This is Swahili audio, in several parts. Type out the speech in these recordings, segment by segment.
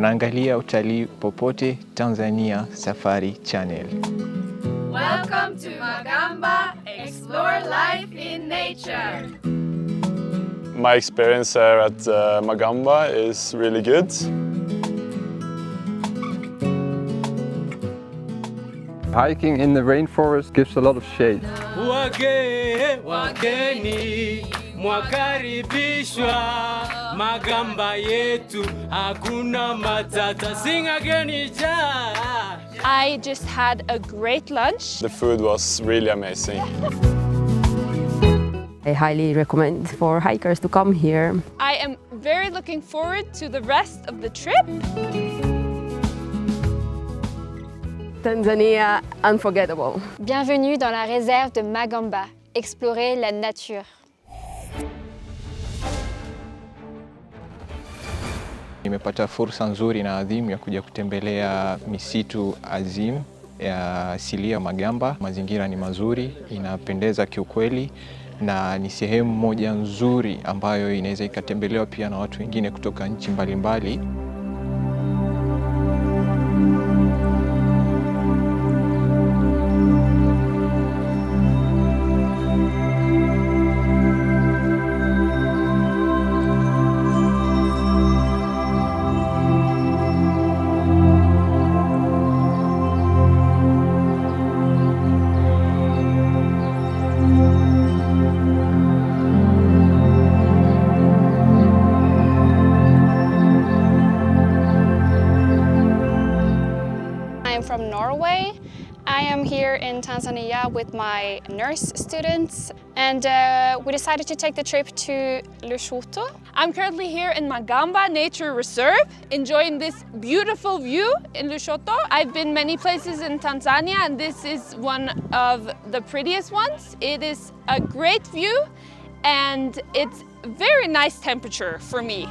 Unaangalia utalii popote Tanzania Safari Channel. Welcome to Magamba, explore life in nature. My experience here at Magamba is really good. Hiking in the rainforest gives a lot of shade. Wageni mwakaribishwa Magamba yetu hakuna matata. Sing again, ja. I just had a great lunch. The food was really amazing. I highly recommend for hikers to come here. I am very looking forward to the rest of the trip. Tanzania, unforgettable. Bienvenue dans la réserve de Magamba. Explorez la nature. Nimepata fursa nzuri na adhimu ya kuja kutembelea misitu azimu ya asilia Magamba. Mazingira ni mazuri, inapendeza kiukweli na ni sehemu moja nzuri ambayo inaweza ikatembelewa pia na watu wengine kutoka nchi mbalimbali. From Norway. I am here in Tanzania with my nurse students and we decided to take the trip to Lushoto. I'm currently here in Magamba Nature Reserve, enjoying this beautiful view in Lushoto. I've been many places in Tanzania and this is one of the prettiest ones. It is a great view and it's very nice temperature for me.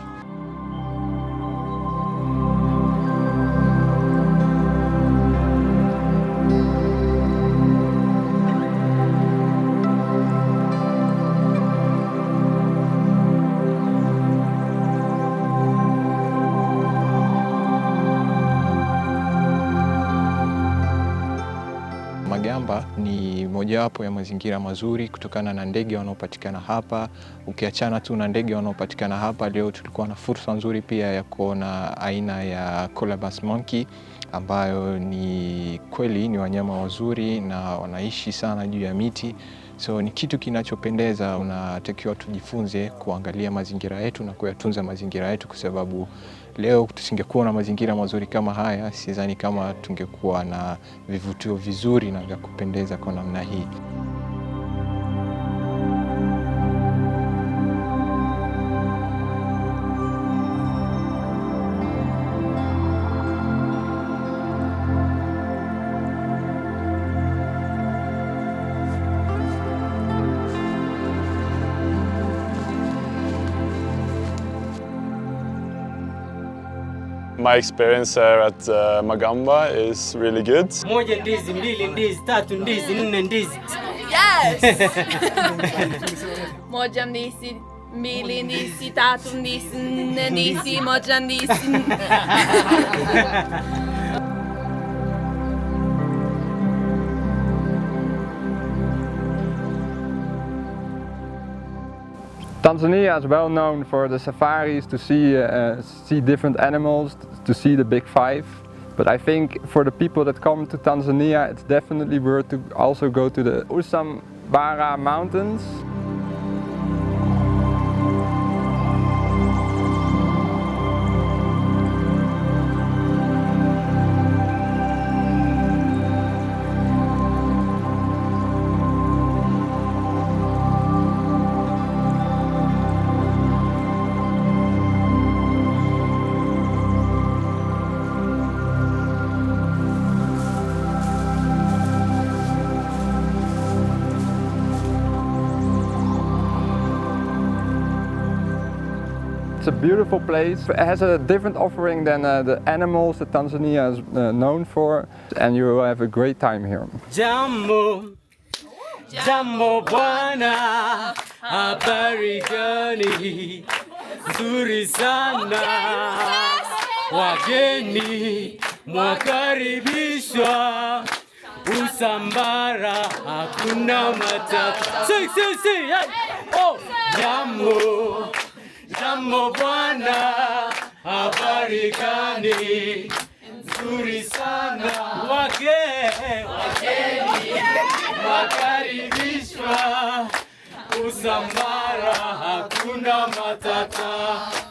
Magamba ni mojawapo ya mazingira mazuri kutokana na ndege wanaopatikana hapa. Ukiachana tu na ndege wanaopatikana hapa, leo tulikuwa na fursa nzuri pia ya kuona aina ya colobus monkey ambayo ni kweli ni wanyama wazuri na wanaishi sana juu ya miti. So ni kitu kinachopendeza, unatakiwa tujifunze kuangalia mazingira yetu na kuyatunza mazingira yetu, kwa sababu leo tusingekuwa na mazingira mazuri kama haya, sidhani kama tungekuwa na vivutio vizuri na vya kupendeza kwa namna hii. My experience here at Magamba is really good. Moja ndizi, mbili ndizi, tatu ndizi, nne ndizi. Yes! Moja ndizi, mbili ndizi, tatu ndizi, nne ndizi, moja ndizi. Tanzania is well known for the safaris, to see different animals, to see the big five. But I think for the people that come to Tanzania, it's definitely worth to also go to the Usambara mountains. It's a beautiful place. It has a different offering than the animals that Tanzania is known for, and you will have a great time here. Jambo, jambo bwana, habari gani? Nzuri sana. wageni mwakaribishwa, Usambara hakuna matata. Hey! Oh, jambo, jambo bwana, habari gani? Nzuri sana, wageni mwakaribishwa, Usambara hakuna matata.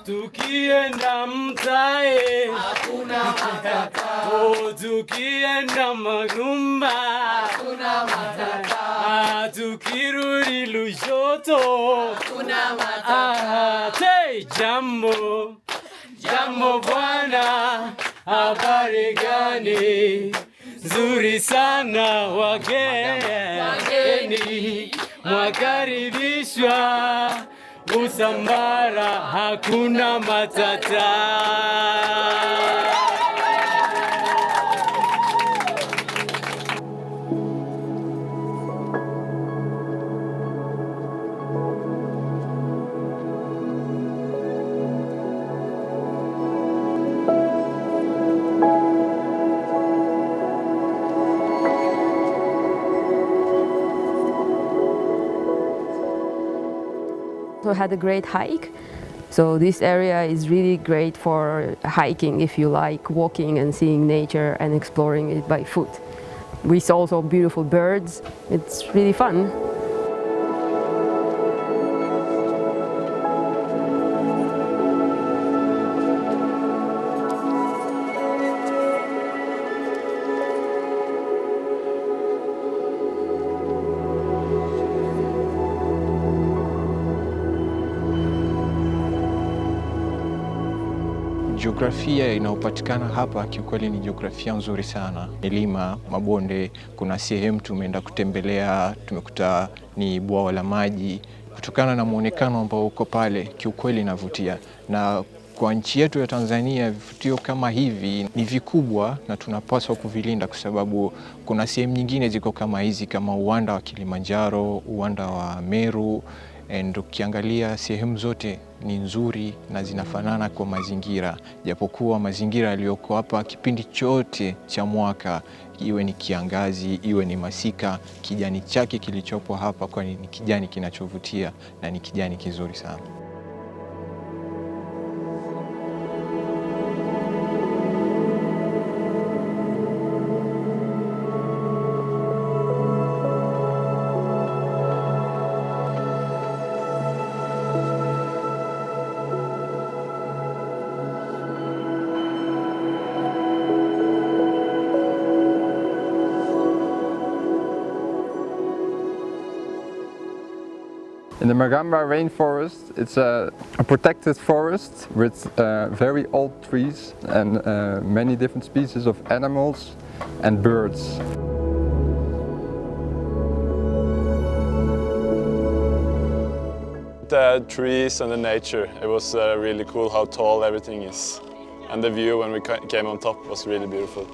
Tukienda mtae hakuna matata. Oh, tukienda Magamba hakuna matata. Tukirudi Lushoto hakuna matata. Hey, jambo, jambo bwana, habari gani? Nzuri sana, wageni mwakaribishwa, Usambara hakuna matata. So had a great hike. So this area is really great for hiking if you like walking and seeing nature and exploring it by foot. We saw also beautiful birds. It's really fun. Jiografia inayopatikana hapa kiukweli ni jiografia nzuri sana. Milima, mabonde, kuna sehemu tumeenda kutembelea, tumekuta ni bwawa la maji. Kutokana na muonekano ambao uko pale, kiukweli inavutia. Na kwa nchi yetu ya Tanzania, vivutio kama hivi ni vikubwa na tunapaswa kuvilinda kwa sababu kuna sehemu nyingine ziko kama hizi kama uwanda wa Kilimanjaro, uwanda wa Meru. Ukiangalia sehemu zote ni nzuri na zinafanana kwa mazingira, japokuwa mazingira yaliyoko hapa kipindi chote cha mwaka, iwe ni kiangazi, iwe ni masika, kijani chake kilichopo hapa kwani ni kijani kinachovutia na ni kijani kizuri sana. In the Magamba rainforest, it's a protected forest with very old trees and many different species of animals and birds. The trees and the nature, it was really cool how tall everything is. And the view when we came on top was really beautiful.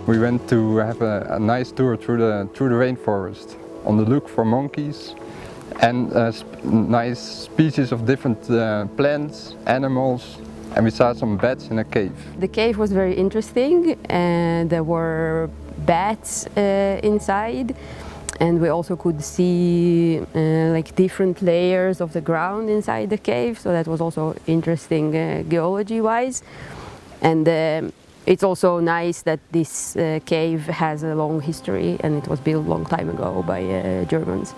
We went to have a nice tour through the rainforest, on the look for monkeys and nice species of different plants, animals, and we saw some bats in a cave. The cave was very interesting and there were bats inside, and we also could see like different layers of the ground inside the cave, so that was also interesting geology-wise. And it's also nice that this cave has a long history and it was built a long time ago by Germans.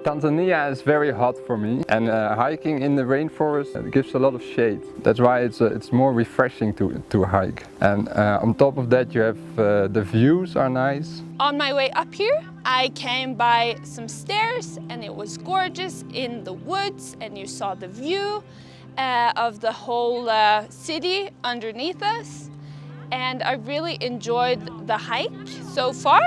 Tanzania is very hot for me, and hiking in the rainforest gives a lot of shade. That's why it's more refreshing to hike. And on top of that you have the views are nice. On my way up here, I came by some stairs and it was gorgeous in the woods, and you saw the view of the whole city underneath us. And I really enjoyed the hike so far.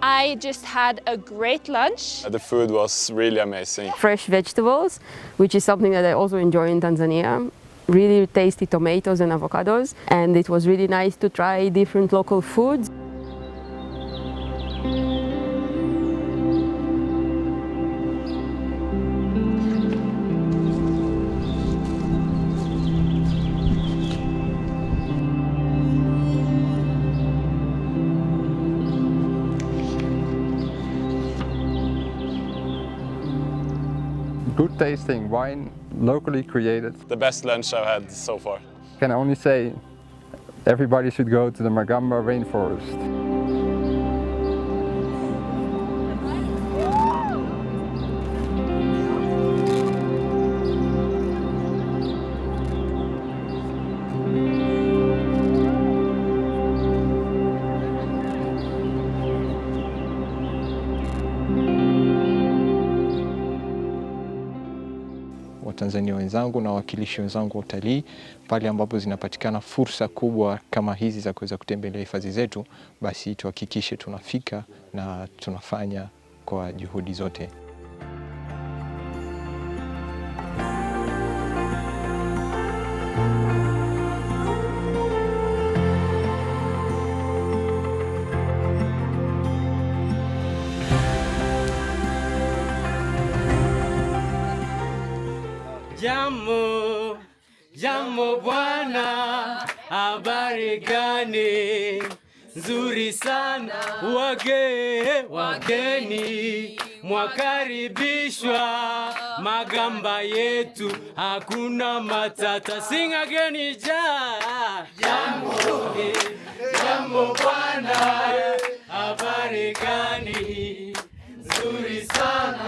I just had a great lunch. The food was really amazing. Fresh vegetables, which is something that I also enjoy in Tanzania. Really tasty tomatoes and avocados, and it was really nice to try different local foods. Good tasting wine, locally created. The best lunch I've had so far. I can only say everybody should go to the Magamba rainforest. Watanzania wenzangu na wawakilishi wenzangu wa utalii, pale ambapo zinapatikana fursa kubwa kama hizi za kuweza kutembelea hifadhi zetu, basi tuhakikishe tunafika na tunafanya kwa juhudi zote. Jambo, jambo bwana, habari gani? Nzuri sana, wageni mwakaribishwa Magamba yetu, hakuna matata. Sing again, jambo, jambo bwana, habari gani? Nzuri sana,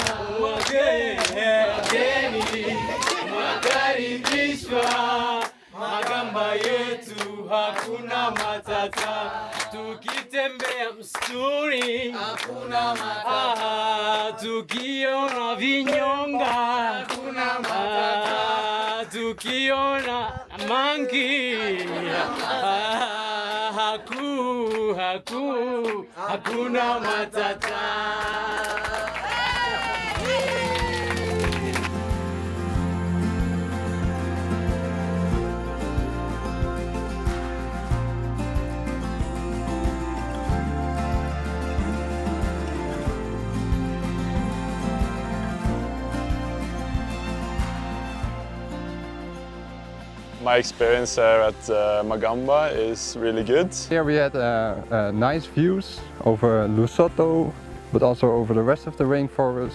wageni mwakaribishwa Magamba yetu, hakuna matata. Tukitembea msituni hakuna matata, tukiona vinyonga hakuna matata, tukiona manki hakuna matata. My experience here at Magamba is really good. Here we had nice views over Lushoto, but also over the rest of the rainforest.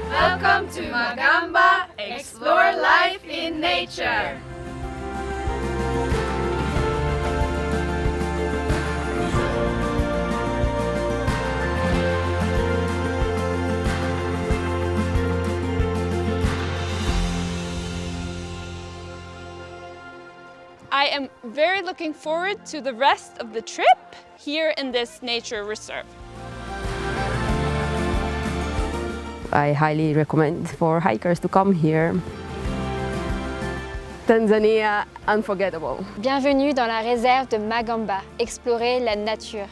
Welcome to Magamba, explore life in nature. I am very looking forward to the rest of the trip here in this nature reserve. I highly recommend for hikers to come here. Tanzania, unforgettable. Bienvenue dans la réserve de Magamba, explorer la nature.